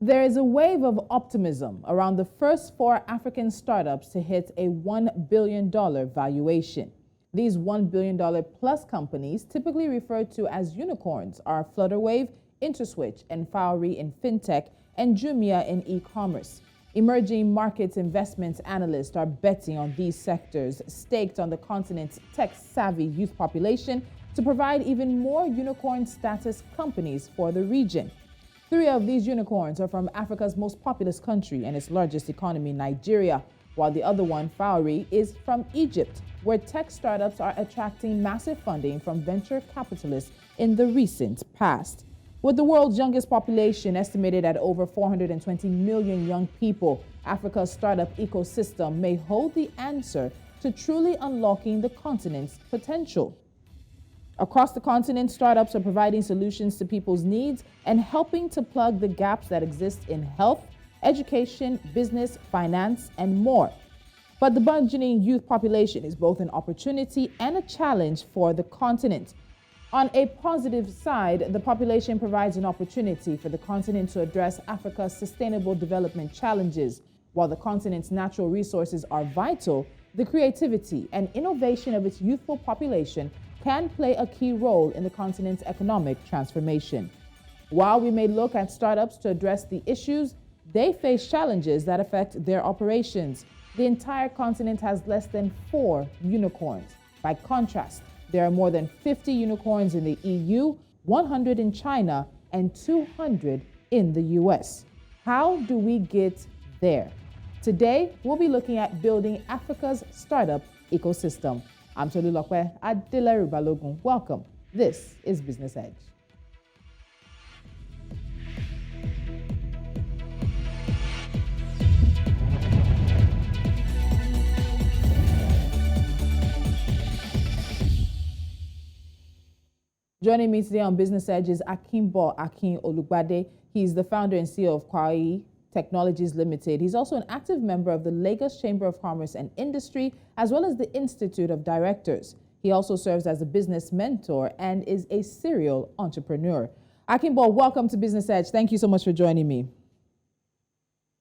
There is a wave of optimism around the first four African startups to hit a $1 billion valuation. These $1 billion plus companies, typically referred to as unicorns, are Flutterwave, Interswitch, and Fowry in fintech, and Jumia in e-commerce. Emerging markets investments analysts are betting on these sectors, staked on the continent's tech-savvy youth population, to provide even more unicorn status companies for the region. Three of these unicorns are from Africa's most populous country and its largest economy, Nigeria, while the other one, Fowry, is from Egypt, where tech startups are attracting massive funding from venture capitalists in the recent past. With the world's youngest population estimated at over 420 million young people, Africa's startup ecosystem may hold the answer to truly unlocking the continent's potential. Across the continent, startups are providing solutions to people's needs and helping to plug the gaps that exist in health, education, business, finance, and more. But the burgeoning youth population is both an opportunity and a challenge for the continent. On a positive side, the population provides an opportunity for the continent to address Africa's sustainable development challenges. While the continent's natural resources are vital, the creativity and innovation of its youthful population can play a key role in the continent's economic transformation. While we may look at startups to address the issues, they face challenges that affect their operations. The entire continent has less than 4 unicorns. By contrast, there are more than 50 unicorns in the EU, 100 in China, and 200 in the US. How do we get there? Today, we'll be looking at building Africa's startup ecosystem. I'm Tolu Adeleru Balogun. Welcome. This is Business Edge. Joining me today on Business Edge is Akinbo Akin-Olugbade. He's the founder and CEO of Kawai Technologies Limited. He's also an active member of the Lagos Chamber of Commerce and Industry, as well as the Institute of Directors. He also serves as a business mentor and is a serial entrepreneur. Akinbo, welcome to Business Edge. Thank you so much for joining me.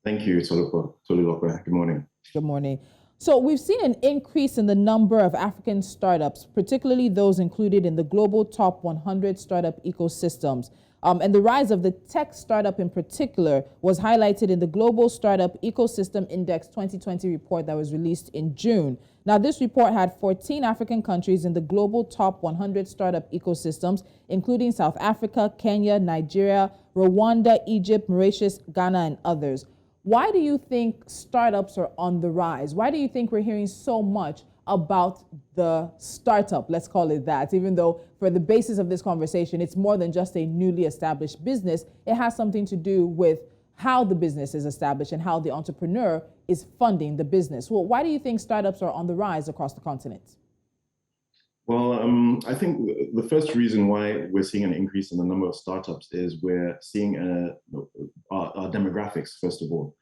Thank you, Tolu. Good morning. Good morning. So we've seen an increase in the number of African startups, particularly those included in the global top 100 startup ecosystems. And the rise of the tech startup in particular was highlighted in the Global Startup Ecosystem Index 2020 report that was released in June. Now, this report had 14 African countries in the global top 100 startup ecosystems, including South Africa, Kenya, Nigeria, Rwanda, Egypt, Mauritius, Ghana, and others. Why do you think startups are on the rise? Why do you think we're hearing so much about the startup, let's call it that, even though for the basis of this conversation, it's more than just a newly established business. It has something to do with how the business is established and how the entrepreneur is funding the business. Well, why do you think startups are on the rise across the continent? Well, I think the first reason why we're seeing an increase in the number of startups is we're seeing our demographics, first of all.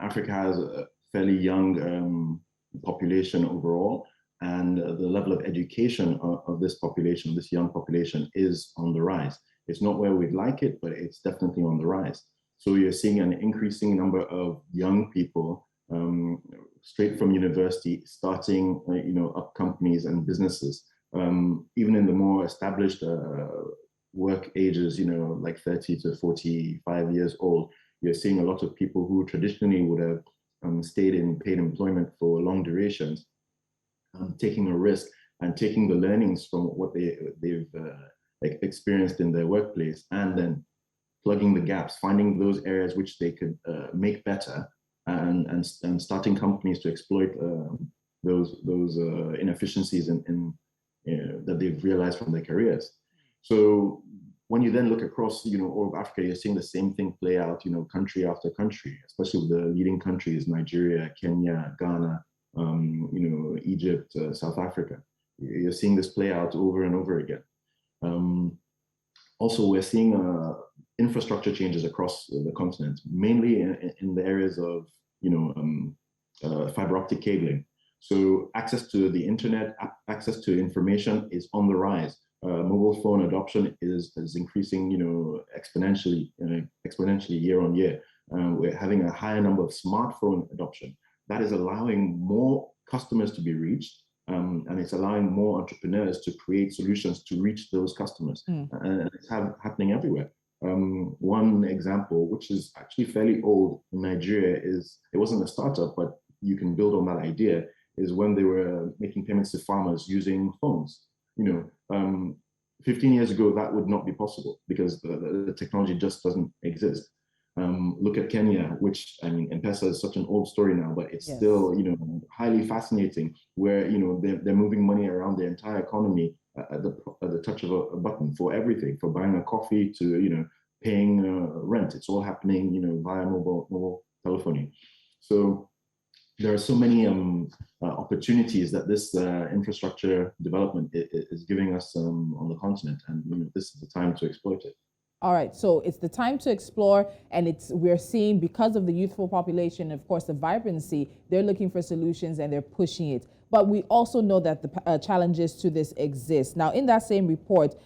Africa has a fairly young population overall, and the level of education of this population, this young population, is on the rise. It's not where we'd like it, but it's definitely on the rise. So you're seeing an increasing number of young people straight from university starting, up companies and businesses. Even in the more established work ages, like 30 to 45 years old, you're seeing a lot of people who traditionally would have stayed in paid employment for long durations, taking a risk and taking the learnings from what they've experienced in their workplace, and then plugging the gaps, finding those areas which they could make better, and starting companies to exploit those inefficiencies that they've realized from their careers. So when you then look across, all of Africa, you're seeing the same thing play out, country after country, especially with the leading countries, Nigeria, Kenya, Ghana, Egypt, South Africa. You're seeing this play out over and over again. Also, we're seeing infrastructure changes across the continent, mainly in the areas of, fiber optic cabling. So access to the internet, access to information is on the rise. mobile phone adoption is increasing, exponentially year on year. We're having a higher number of smartphone adoption. That is allowing more customers to be reached, and it's allowing more entrepreneurs to create solutions to reach those customers. And it's happening everywhere. One example, which is actually fairly old in Nigeria, it wasn't a startup, but you can build on that idea, is when they were making payments to farmers using phones. 15 years ago, that would not be possible because the technology just doesn't exist. Look at Kenya, which, I mean, M-Pesa is such an old story now, but it's still, highly fascinating, where, they're moving money around the entire economy at the touch of a button for everything, for buying a coffee to, paying rent. It's all happening, via mobile telephony. So there are so many opportunities that this infrastructure development is giving us on the continent, and this is the time to exploit it. All right, so it's the time to explore, and we're seeing, because of the youthful population, of course, the vibrancy, they're looking for solutions and they're pushing it. But we also know that the challenges to this exist. Now, in that same report,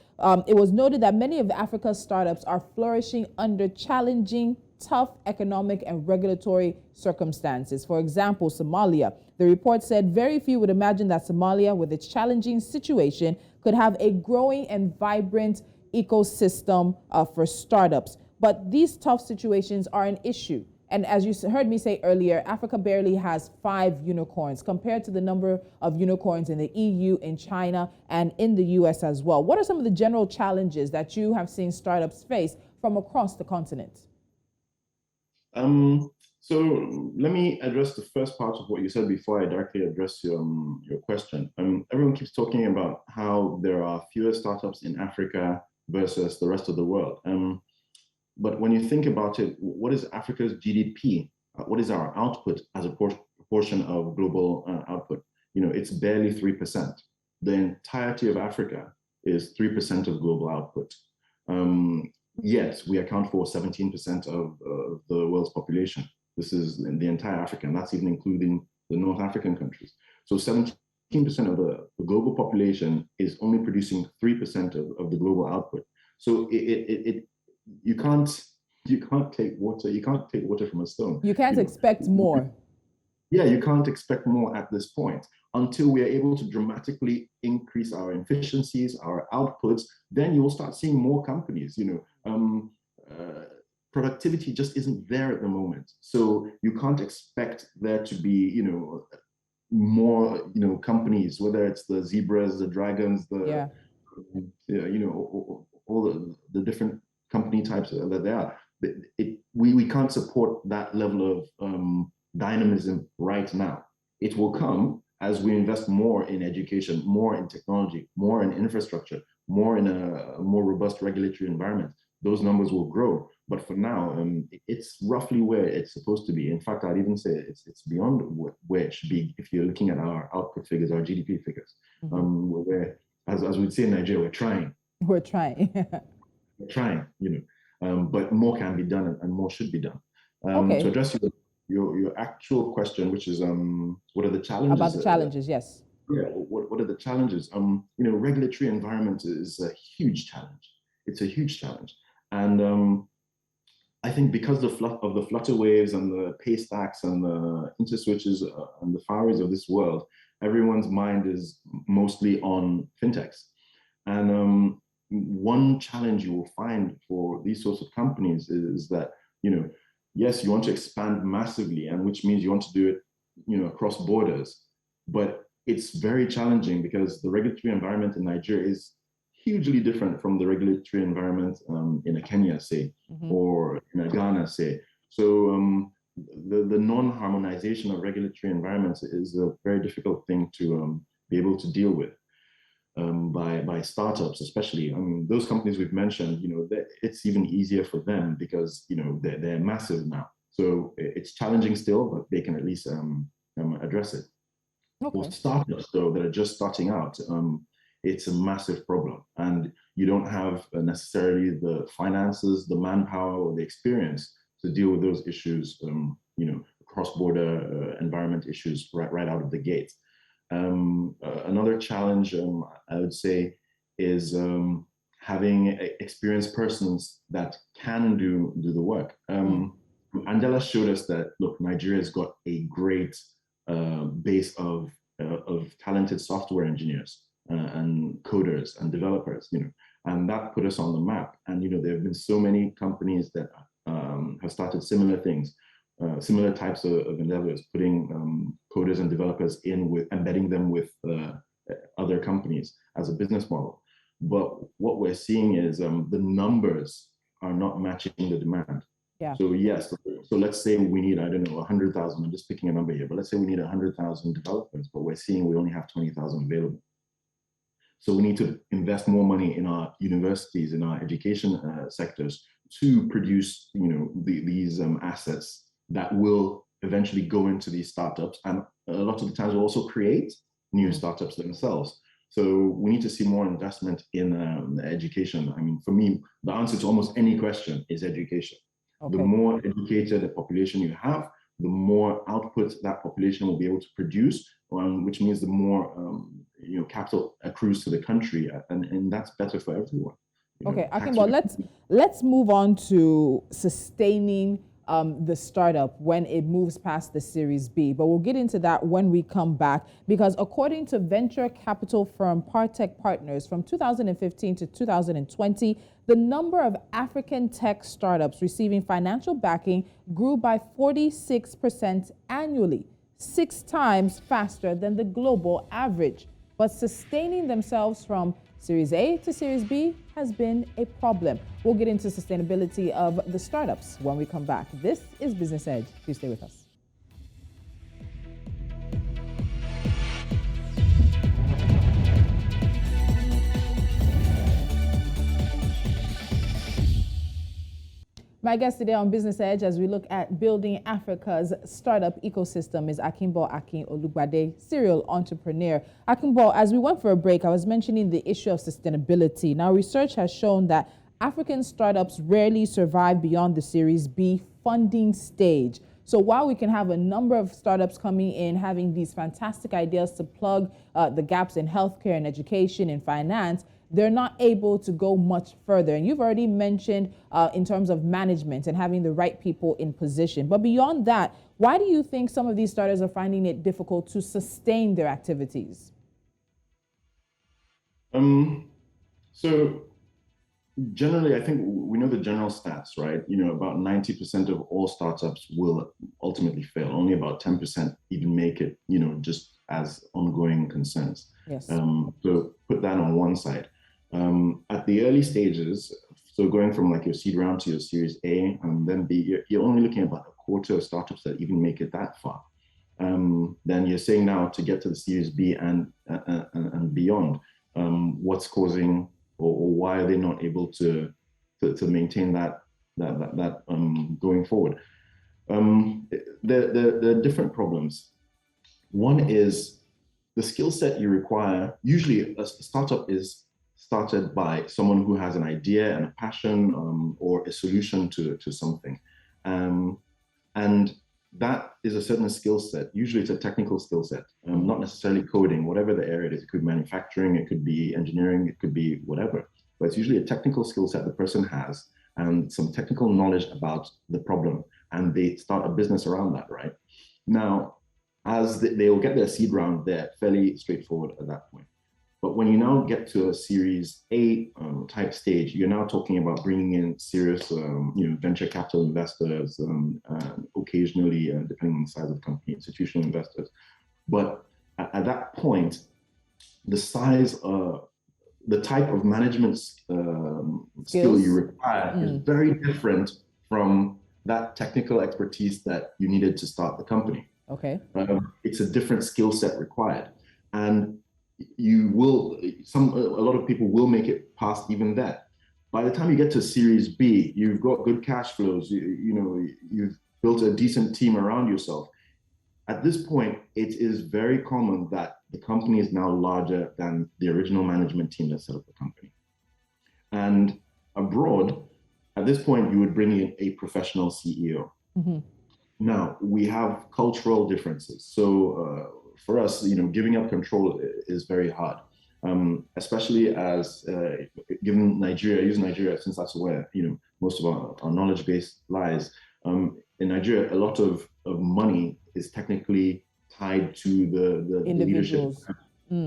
it was noted that many of Africa's startups are flourishing under challenging, tough economic and regulatory circumstances. For example, Somalia. The report said very few would imagine that Somalia, with its challenging situation, could have a growing and vibrant ecosystem for startups. But these tough situations are an issue. And as you heard me say earlier, Africa barely has 5 unicorns compared to the number of unicorns in the EU, in China, and in the US as well. What are some of the general challenges that you have seen startups face from across the continent? So let me address the first part of what you said before I directly address your question. Everyone keeps talking about how there are fewer startups in Africa versus the rest of the world. But when you think about it, what is Africa's GDP? What is our output as a portion of global output? It's barely 3%. The entirety of Africa is 3% of global output. Yet we account for 17% of the world's population. This is in the entire Africa, and that's even including the North African countries. So 17% of the global population is only producing 3% of the global output. So you can't take water from a stone. You can't expect more. Yeah, you can't expect more at this point. Until we are able to dramatically increase our efficiencies, our outputs, then you will start seeing more companies. Productivity just isn't there at the moment. So you can't expect there to be, more, companies, whether it's the zebras, the dragons, all the different company types that there are. We can't support that level of dynamism right now. It will come as we invest more in education, more in technology, more in infrastructure, more in a more robust regulatory environment. Those numbers will grow. But for now, it's roughly where it's supposed to be. In fact, I'd even say it's beyond where it should be if you're looking at our output figures, our GDP figures. Where, as we'd say in Nigeria, we're trying. We're trying. We're trying, but more can be done and more should be done. Okay. To address your actual question, which is what are the challenges? About the challenges, yes. Yeah, what are the challenges? Regulatory environment is a huge challenge. It's a huge challenge. And I think because of the flutter waves and the pay stacks and the interswitches and the Faris of this world, everyone's mind is mostly on fintechs. And one challenge you will find for these sorts of companies is that, yes, you want to expand massively, and which means you want to do it, across borders, but it's very challenging because the regulatory environment in Nigeria is hugely different from the regulatory environment in a Kenya, say, or in a Ghana, say. So the non-harmonization of regulatory environments is a very difficult thing to be able to deal with by startups, especially. Those companies we've mentioned, it's even easier for them because they're massive now. So it's challenging still, but they can at least address it. Okay. For startups, though, that are just starting out, it's a massive problem, and you don't have necessarily the finances, the manpower, or the experience to deal with those issues, cross-border environment issues right out of the gate. Another challenge, I would say, is having experienced persons that can do the work. Angela showed us that, look, Nigeria has got a great base of talented software engineers and coders and developers, and that put us on the map. And there have been so many companies that have started similar things, similar types of endeavors, putting coders and developers in, with embedding them with other companies as a business model. But what we're seeing is the numbers are not matching the demand. Yeah. So yes, so let's say we need, I don't know, 100,000, I'm just picking a number here, but let's say we need 100,000 developers, but we're seeing we only have 20,000 available. So we need to invest more money in our universities, in our education sectors, to produce, these assets that will eventually go into these startups, and a lot of the times will also create new startups themselves. So we need to see more investment in education. I mean, for me, the answer to almost any question is education. Okay. The more educated the population you have, the more output that population will be able to produce, which means the more capital accrues to the country, and that's better for everyone. Okay, Akinbo, let's move on to sustaining the startup when it moves past the Series B. But we'll get into that when we come back, because according to venture capital firm Partech Partners, from 2015 to 2020, the number of African tech startups receiving financial backing grew by 46% annually, 6 times faster than the global average. But sustaining themselves from Series A to Series B has been a problem. We'll get into sustainability of the startups when we come back. This is Business Edge. Please stay with us. My guest today on Business Edge, as we look at building Africa's startup ecosystem, is Akinbo Akin-Olugbade, serial entrepreneur. Akinbo, as we went for a break, I was mentioning the issue of sustainability. Now, research has shown that African startups rarely survive beyond the Series B funding stage. So while we can have a number of startups coming in, having these fantastic ideas to plug the gaps in healthcare and education and finance, they're not able to go much further. And you've already mentioned in terms of management and having the right people in position. But beyond that, why do you think some of these startups are finding it difficult to sustain their activities? So generally, I think we know the general stats, right? About 90% of all startups will ultimately fail. Only about 10% even make it, just as ongoing concerns. Yes. So put that on one side. At the early stages, so going from like your seed round to your Series A and then B, you're only looking at about a quarter of startups that even make it that far. Then you're saying now to get to the Series B and beyond, what's causing or why are they not able to maintain that going forward? There are different problems. One is the skill set you require. Usually a startup is started by someone who has an idea and a passion or a solution to something. And that is a certain skill set. Usually it's a technical skill set, not necessarily coding, whatever the area it is. It could be manufacturing, it could be engineering, it could be whatever. But it's usually a technical skill set the person has and some technical knowledge about the problem. And they start a business around that, right? Now, as they will get their seed round, they're fairly straightforward at that point. But when you now get to a Series A type stage, you're now talking about bringing in serious, venture capital investors, occasionally, depending on the size of the company, institutional investors. But at that point, the size, the type of management skill you require is very different from that technical expertise that you needed to start the company. Okay. It's a different skill set required. And a lot of people will make it past even that. By the time you get to Series B, you've got good cash flows, you've built a decent team around yourself. At this point, it is very common that the company is now larger than the original management team that set up the company. And abroad, at this point, you would bring in a professional CEO. Mm-hmm. Now, we have cultural differences. So for us, giving up control is very hard. especially as given Nigeria, use Nigeria since that's where most of our knowledge base lies. In Nigeria, a lot of money is technically tied to the leadership. Individuals.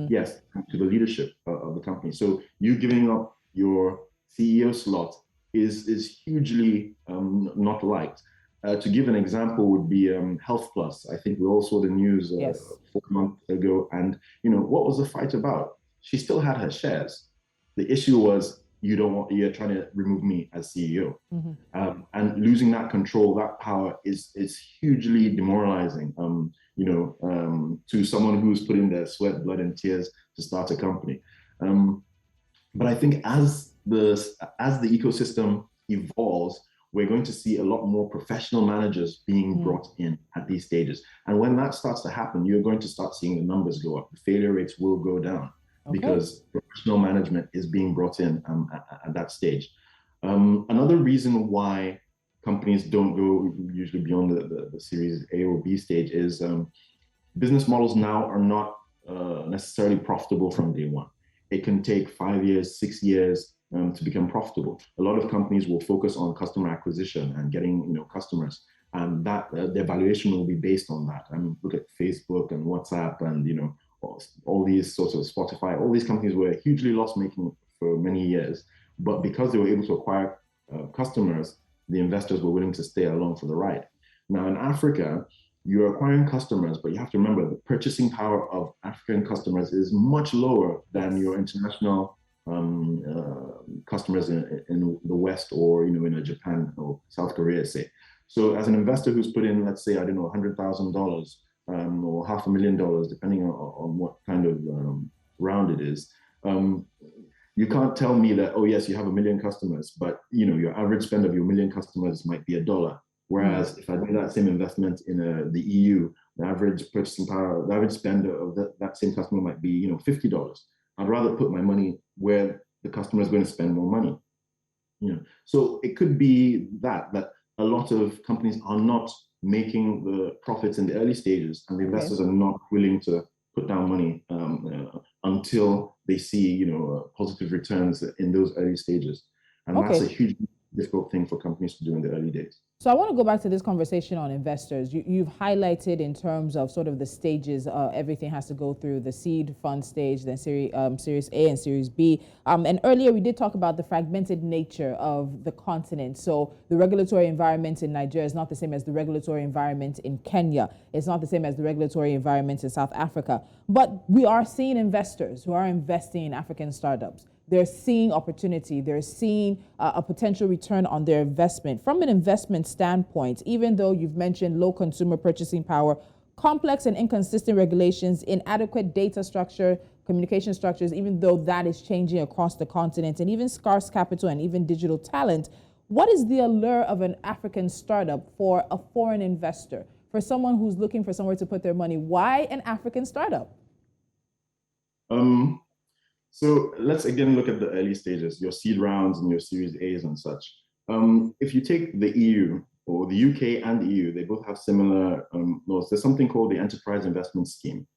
Yes, to the leadership of the company. So you giving up your CEO slot is hugely not liked. To give an example would be Health Plus. I think we all saw the news Yes. 4 months ago, and what was the fight about? She still had her shares. The issue was you're trying to remove me as CEO, and losing that control, that power is hugely demoralizing. To someone who's put in their sweat, blood, and tears to start a company. But I think as the ecosystem evolves, we're going to see a lot more professional managers being brought in at these stages. And when that starts to happen, you're going to start seeing the numbers go up. The failure rates will go down because professional management is being brought in at that stage. Another reason why companies don't go usually beyond the Series A or B stage is business models now are not necessarily profitable from day one. It can take 5 years, 6 years to become profitable. A lot of companies will focus on customer acquisition and getting customers, and that their valuation will be based on that. I mean, look at Facebook and WhatsApp and all these sorts of Spotify. All these companies were hugely loss-making for many years, but because they were able to acquire customers, the investors were willing to stay along for the ride. Now in Africa, you're acquiring customers, but you have to remember the purchasing power of African customers is much lower than your international customers in the West or in a Japan or South Korea, say. So as an investor who's put in, let's say, I don't know, $100,000 or $500,000, depending on what kind of round it is, you can't tell me that, oh yes, you have 1 million customers, but your average spend of your 1 million customers might be $1. Whereas if I do that same investment in the EU, the average purchasing power, the average spend of that same customer might be $50. I'd rather put my money where the customer is going to spend more money. So it could be that a lot of companies are not making the profits in the early stages, and the investors are not willing to put down money until they see positive returns in those early stages, and that's a huge difficult thing for companies to do in the early days. So I want to go back to this conversation on investors. You've highlighted in terms of sort of the stages, everything has to go through the seed fund stage, then Series A and Series B. And earlier we did talk about the fragmented nature of the continent. So the regulatory environment in Nigeria is not the same as the regulatory environment in Kenya. It's not the same as the regulatory environment in South Africa. But we are seeing investors who are investing in African startups. They're seeing opportunity. They're seeing a potential return on their investment. From an investment standpoint, even though you've mentioned low consumer purchasing power, complex and inconsistent regulations, inadequate data structure, communication structures, even though that is changing across the continent, and even scarce capital and even digital talent, what is the allure of an African startup for a foreign investor, for someone who's looking for somewhere to put their money? Why an African startup? So let's again look at the early stages, your seed rounds and your Series A's and such. If you take the EU or the UK and the EU, they both have similar laws. There's something called the Enterprise Investment Scheme,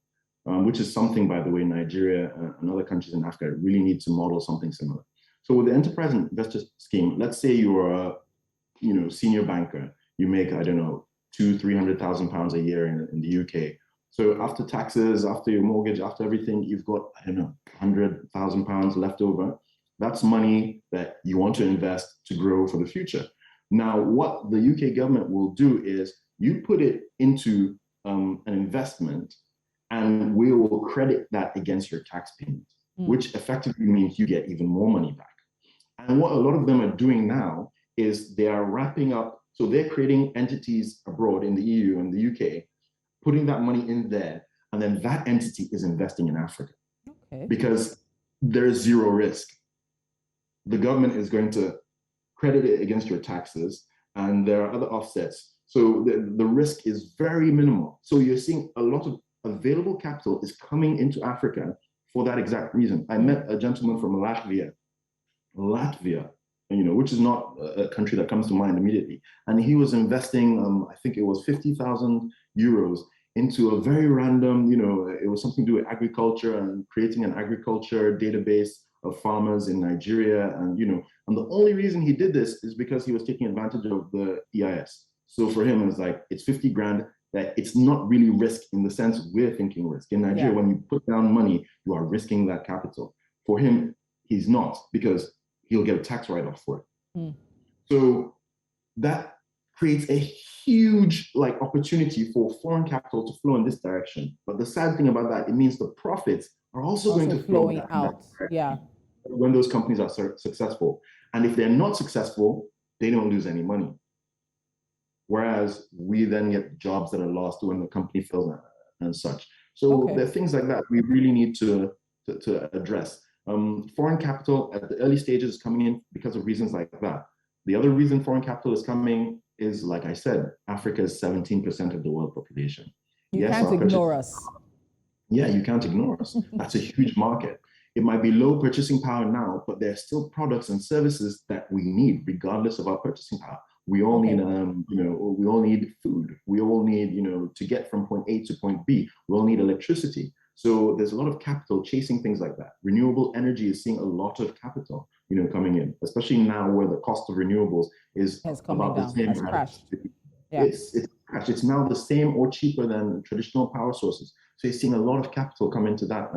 which is something, by the way, Nigeria and other countries in Africa really need to model something similar. So with the Enterprise Investor Scheme, let's say you're a senior banker, you make, I don't know, £200,000-300,000 a year in the UK. So after taxes, after your mortgage, after everything, you've got, I don't know, £100,000 left over. That's money that you want to invest to grow for the future. Now, what the UK government will do is you put it into an investment, and we will credit that against your tax payment, which effectively means you get even more money back. And what a lot of them are doing now is they are wrapping up, so they're creating entities abroad in the EU and the UK, putting that money in there, and then that entity is investing in Africa. Because there's zero risk. The government is going to credit it against your taxes, and there are other offsets. So the risk is very minimal. So you're seeing a lot of available capital is coming into Africa for that exact reason. I met a gentleman from Latvia, which is not a country that comes to mind immediately. And he was investing, I think it was 50,000 euros into a very random, it was something to do with agriculture and creating an agriculture database of farmers in Nigeria. And the only reason he did this is because he was taking advantage of the EIS. So for him, it's like, it's 50 grand, that it's not really risk in the sense we're thinking risk. In Nigeria, when you put down money, you are risking that capital. For him, he's not, because he'll get a tax write-off for it. So that creates a huge opportunity for foreign capital to flow in this direction. But the sad thing about that, it means the profits are also going to flow out. When those companies are successful. And if they're not successful, they don't lose any money. Whereas we then get jobs that are lost when the company fails and such. So there are things like that we really need to address. Foreign capital at the early stages is coming in because of reasons like that. The other reason foreign capital is coming is, like I said, Africa is 17% of the world population. You can't ignore us. Yeah, you can't ignore us. That's a huge market. It might be low purchasing power now, but there are still products and services that we need, regardless of our purchasing power. We all need, we all need food. We all need, to get from point A to point B. We all need electricity. So there's a lot of capital chasing things like that. Renewable energy is seeing a lot of capital, coming in, especially now where the cost of renewables is about the same. Has crashed. It's crashed. It's now the same or cheaper than traditional power sources. So you're seeing a lot of capital come into that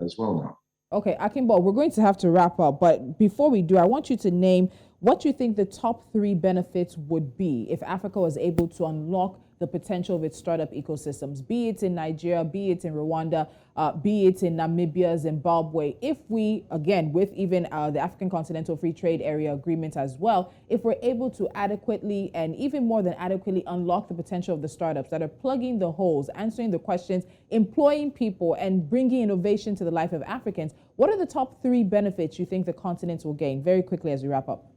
as well now. Okay, Akinbo, we're going to have to wrap up, but before we do, I want you to name what you think the top 3 benefits would be if Africa was able to unlock the potential of its startup ecosystems, be it in Nigeria, be it in Rwanda, be it in Namibia, Zimbabwe. If we, again, with even the African Continental Free Trade Area Agreement as well, if we're able to adequately and even more than adequately unlock the potential of the startups that are plugging the holes, answering the questions, employing people, and bringing innovation to the life of Africans, what are the top 3 benefits you think the continent will gain? Very quickly as we wrap up.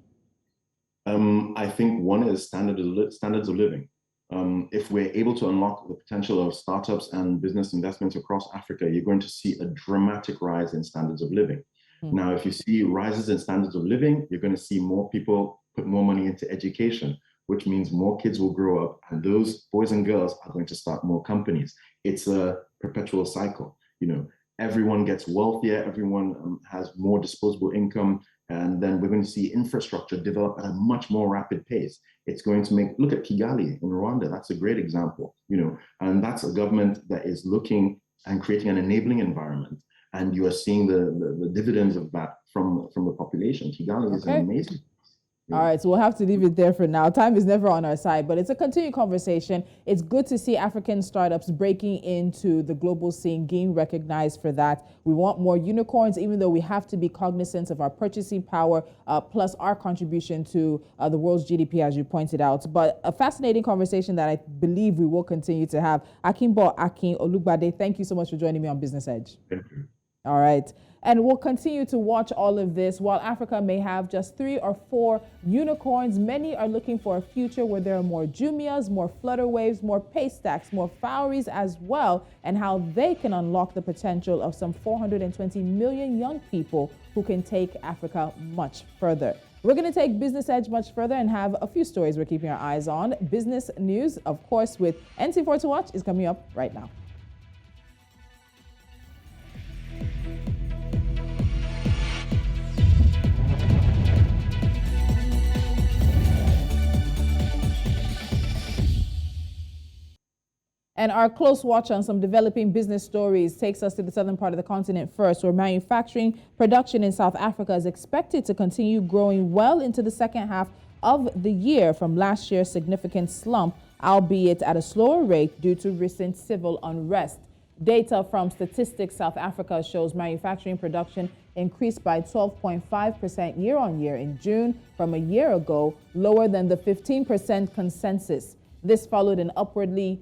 I think one is standards of living. If we're able to unlock the potential of startups and business investments across Africa, you're going to see a dramatic rise in standards of living. Now, if you see rises in standards of living, you're going to see more people put more money into education, which means more kids will grow up, and those boys and girls are going to start more companies. It's a perpetual cycle. Everyone gets wealthier, everyone has more disposable income, and then we're going to see infrastructure develop at a much more rapid pace. It's going to look at Kigali in Rwanda, that's a great example, and that's a government that is looking and creating an enabling environment. And you are seeing the dividends of that from the population. Kigali is amazing. All right, so we'll have to leave it there for now. Time is never on our side, but it's a continued conversation. It's good to see African startups breaking into the global scene, being recognized for that. We want more unicorns, even though we have to be cognizant of our purchasing power, plus our contribution to the world's GDP, as you pointed out. But a fascinating conversation that I believe we will continue to have. Akin Olugbade, thank you so much for joining me on Business Edge. Thank you. All right. And we'll continue to watch all of this. While Africa may have just 3 or 4 unicorns, many are looking for a future where there are more Jumias, more Flutterwaves, more Paystacks, more Fowries as well, and how they can unlock the potential of some 420 million young people who can take Africa much further. We're going to take Business Edge much further and have a few stories we're keeping our eyes on. Business news, of course, with NC4 to Watch is coming up right now. And our close watch on some developing business stories takes us to the southern part of the continent first, where manufacturing production in South Africa is expected to continue growing well into the second half of the year from last year's significant slump, albeit at a slower rate due to recent civil unrest. Data from Statistics South Africa shows manufacturing production increased by 12.5% year on year in June from a year ago, lower than the 15% consensus. This followed an upwardly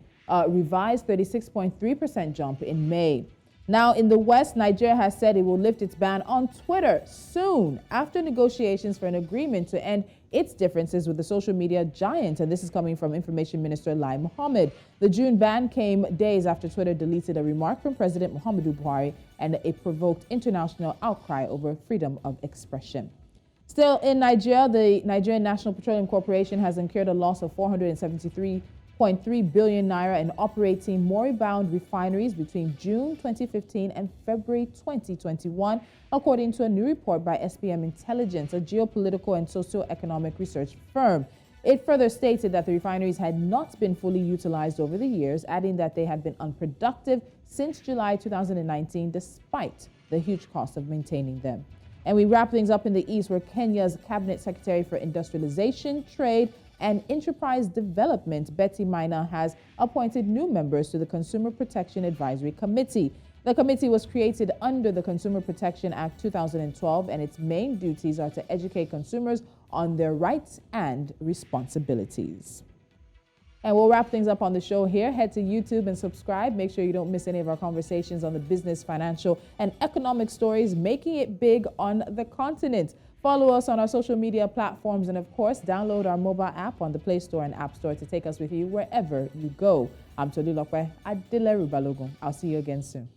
revised 36.3% jump in May. Now, in the West, Nigeria has said it will lift its ban on Twitter soon after negotiations for an agreement to end its differences with the social media giant. And this is coming from Information Minister Lai Mohammed. The June ban came days after Twitter deleted a remark from President Muhammadu Buhari, and it provoked international outcry over freedom of expression. Still in Nigeria, the Nigerian National Petroleum Corporation has incurred a loss of 473.6 0.3 billion naira in operating moribund refineries between June 2015 and February 2021, according to a new report by SPM Intelligence, a geopolitical and socio-economic research firm. It further stated that the refineries had not been fully utilized over the years, adding that they had been unproductive since July 2019, despite the huge cost of maintaining them. And we wrap things up in the East, where Kenya's Cabinet Secretary for Industrialization, Trade, and Enterprise Development, Betty Maina, has appointed new members to the Consumer Protection Advisory Committee. The committee was created under the Consumer Protection Act 2012, and its main duties are to educate consumers on their rights and responsibilities. And we'll wrap things up on the show here. Head to YouTube and subscribe. Make sure you don't miss any of our conversations on the business, financial, and economic stories making it big on the continent. Follow us on our social media platforms, and of course, download our mobile app on the Play Store and App Store to take us with you wherever you go. I'm Tolu. I'll see you again soon.